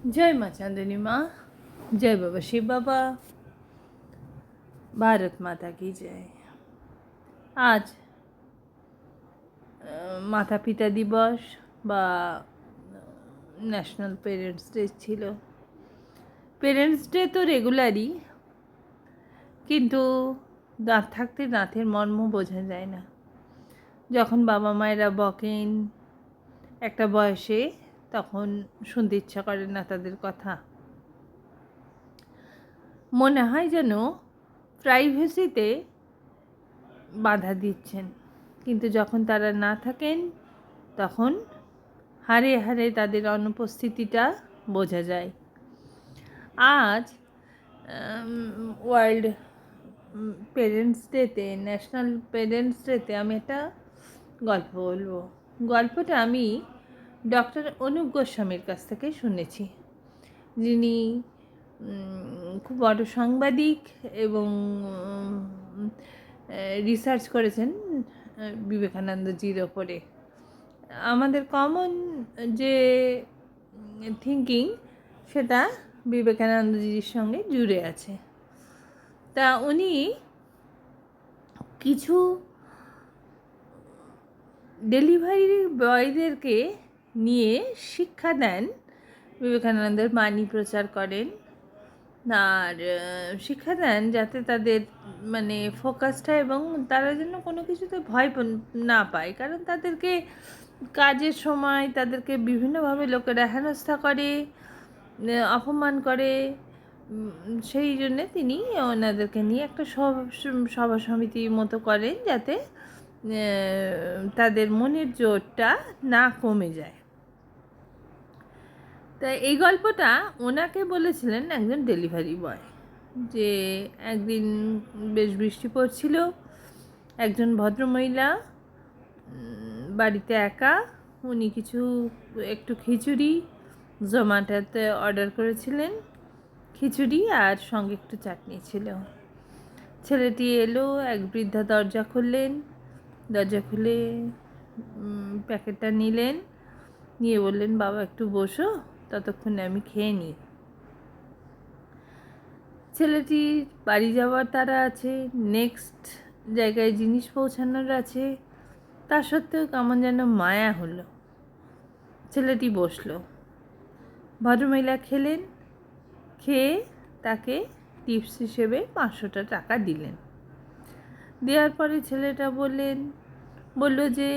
जय माँ चांदनी माँ, जय बाबा शिव बाबा, भारत माता की जय। आज माता पिता दिवस বা ন্যাশনাল পেরেন্টস ডে ছিল। পেরেন্টস ডে তো রেগুলারই, কিন্তু দাঁত থাকতে দাঁতের মর্ম বোঝা যায় না। যখন বাবা মায়েরা বকেন একটা বয়সে, তখন শুনতে ইচ্ছা করে না তাদের কথা। মনে হয় যেন প্রাইভেসিতে বাধা দিচ্ছেন, কিন্তু যখন তারা না থাকেন তখন হাড়ে হাড়ে তাদের অনুপস্থিতিটা বোঝা যায়। আজ ওয়ার্ল্ড পেরেন্টস ডেতে, ন্যাশনাল পেরেন্টস ডেতে আমি একটা গল্প বলবো। গল্পটা আমি ডক্টর অনুপ গোস্বামীর কাছ থেকে শুনেছি, যিনি খুব বড় সাংবাদিক এবং রিসার্চ করেছেন বিবেকানন্দজির ওপরে। আমাদের কমন যে থিঙ্কিং সেটা বিবেকানন্দজির সঙ্গে জুড়ে আছে। তা উনি কিছু ডেলিভারি বয়দেরকে নিয়ে শিক্ষা দেন, বিবেকানন্দের বাণী প্রচার করেন আর শিক্ষা দেন যাতে তাদের মানে ফোকাসটা, এবং তারা যেন কোনো কিছুতে ভয় না পায়। কারণ তাদেরকে কাজের সময় তাদেরকে বিভিন্নভাবে লোকেরা হেনস্থা করে, অপমান করে। সেই জন্যে তিনি ওনাদেরকে নিয়ে একটা সভা সমিতির মতো করেন, যাতে তাদের মনের জোরটা না কমে যায়। তা এই গল্পটা ওনাকে বলেছিলেন একজন ডেলিভারি বয়, যে একদিন বেশ বৃষ্টি পড়ছিল, একজন ভদ্রমহিলা বাড়িতে একা, উনি একটু খিচুড়ি জোম্যাটোতে অর্ডার করেছিলেন, খিচুড়ি আর সঙ্গে একটু চাটনি ছিল। ছেলেটি এলো, এক বৃদ্ধা দরজা খুললেন, দরজা খুলে প্যাকেটটা নিলেন, নিয়ে বললেন, বাবা একটু বসো, ততক্ষণে আমি খেয়ে নিই। ছেলেটির বাড়ি যাওয়ার তাড়া আছে, নেক্সট জায়গায় জিনিস পৌঁছানোর আছে, তা সত্ত্বেও কেমন যেন মায়া হলো। ছেলেটি বসলো, ভদ্রমহিলা খেলেন, খেয়ে তাকে টিপস হিসেবে 500 টাকা দিলেন। দেওয়ার পরে ছেলেটা বলল যে,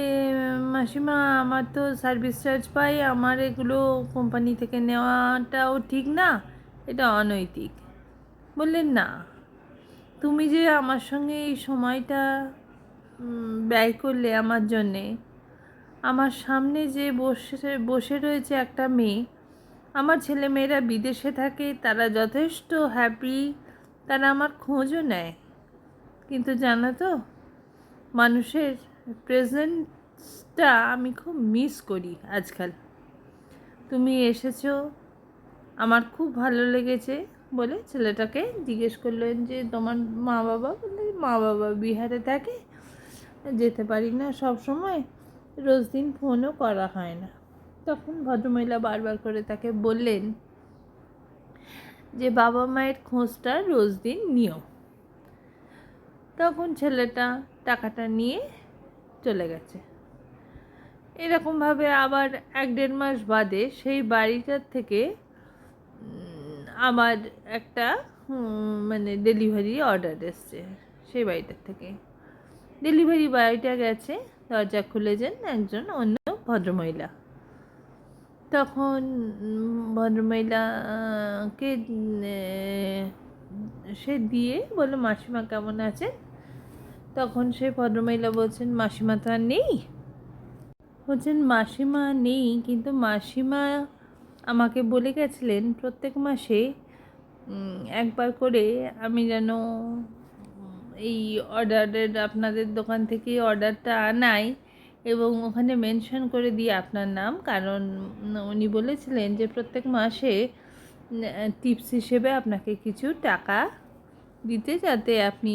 মাসিমা আমার তো সার্ভিস চার্জ পাই, আমার এগুলো কোম্পানি থেকে নেওয়াটাও ঠিক না, এটা অনৈতিক। বললেন, না, তুমি যে আমার সঙ্গে এই সময়টা ব্যয় করলে আমার জন্যে, আমার সামনে যে বসে রয়েছে একটা মেয়ে, আমার ছেলেমেয়েরা বিদেশে থাকে, তারা যথেষ্ট হ্যাপি, তারা আমার খোঁজও নেয়, কিন্তু জানো তো, মানুষের প্রেজেন্সটা আমি খুব মিস করি আজকাল। তুমি এসেছো, আমার খুব ভালো লেগেছে। বলে ছেলেটাকে জিজ্ঞেস করলেন যে, তোমার মা বাবা? বললে, মা বাবা বিহারে থাকে, যেতে পারি না সব সময়, রোজ দিন ফোনও করা হয় না। তখন ভদ্রমহিলা বারবার করে তাকে বললেন যে, বাবা মায়ের খোঁজটা রোজ দিন নিও। তখন ছেলেটা টাকাটা নিয়ে চলে গেছে। এরকমভাবে আবার 1-1.5 মাস বাদে সেই বাড়িটার থেকে আবার একটা মানে ডেলিভারি অর্ডার এসছে সেই বাড়িটার থেকে। ডেলিভারি বয়টা গেছে, দরজা খুলেছেন একজন অন্য ভদ্রমহিলা। তখন ভদ্রমহিলাকে সে দিয়ে বলল, মাসিমা কেমন আছেন? তখন সেই ভদ্রমহিলা বলছেন, মাসিমা তো আর নেই। বলছেন, মাসিমা নেই, কিন্তু মাসিমা আমাকে বলে গেছিলেন প্রত্যেক মাসে একবার করে আমি যেন এই অর্ডারের আপনাদের দোকান থেকে অর্ডারটা আনাই এবং ওখানে মেনশন করে দিই আপনার নাম, কারণ উনি বলেছিলেন যে প্রত্যেক মাসে টিপস হিসেবে আপনাকে কিছু টাকা দিতে, যাতে আপনি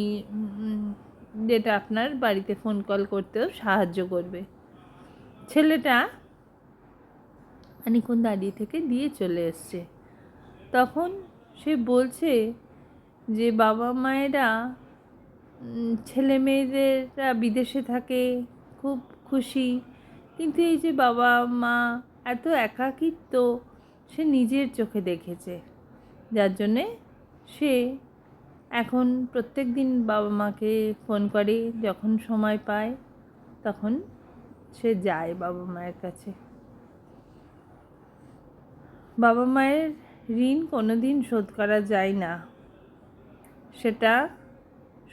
যেটা আপনার বাড়িতে ফোন কল করতেও সাহায্য করবে। ছেলেটা খানিকক্ষণ দাঁড়িয়ে থেকে দিয়ে চলে এসছে। তখন সে বলছে যে বাবা মায়েরা ছেলে মেয়েদেররা বিদেশে থাকে, খুব খুশি, কিন্তু এই যে বাবা মা এত একাকিত্ব সে নিজের চোখে দেখেছে, যার জন্যে সে এখন প্রত্যেক দিন বাবা মাকে ফোন করে, যখন সময় পায় তখন সে যায় বাবা মায়ের কাছে। বাবা মায়ের ঋণ কোনো দিন শোধ করা যায় না, সেটা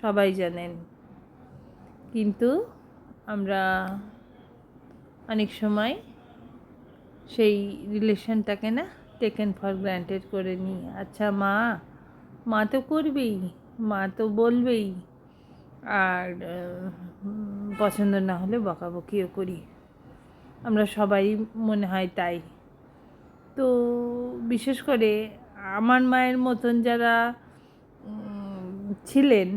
সবাই জানেন, কিন্তু আমরা অনেক সময় সেই রিলেশনটাকে না টেকেন ফর গ্র্যান্টেড করে নিই। আচ্ছা মা তো করবেই, মা তো বলবেই, আর পছন্দ না হলে বকাবকিও করি, আমরা সবাই মনে হয় তাই। তো বিশেষ করে আমার মায়ের মতন যারা ছিলেন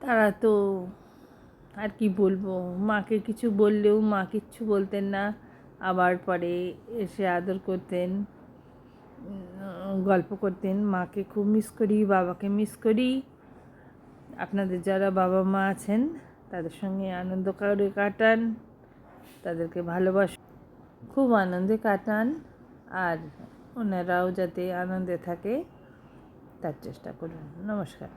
তারা তো আর কি বলবো, মাকে কিছু বললেও মা কিচ্ছু বলতেন না, আবার পরে এসে আদর করতেন, গল্প করতেন। মাকে খুব মিস করি, বাবাকে মিস করি। আপনাদের যারা বাবা মা আছেন তাদের সঙ্গে আনন্দ করে কাটান, তাদেরকে ভালোবাসুন, খুব আনন্দে কাটান, আর ওনারাও যাতে আনন্দে থাকে তার চেষ্টা করুন। নমস্কার।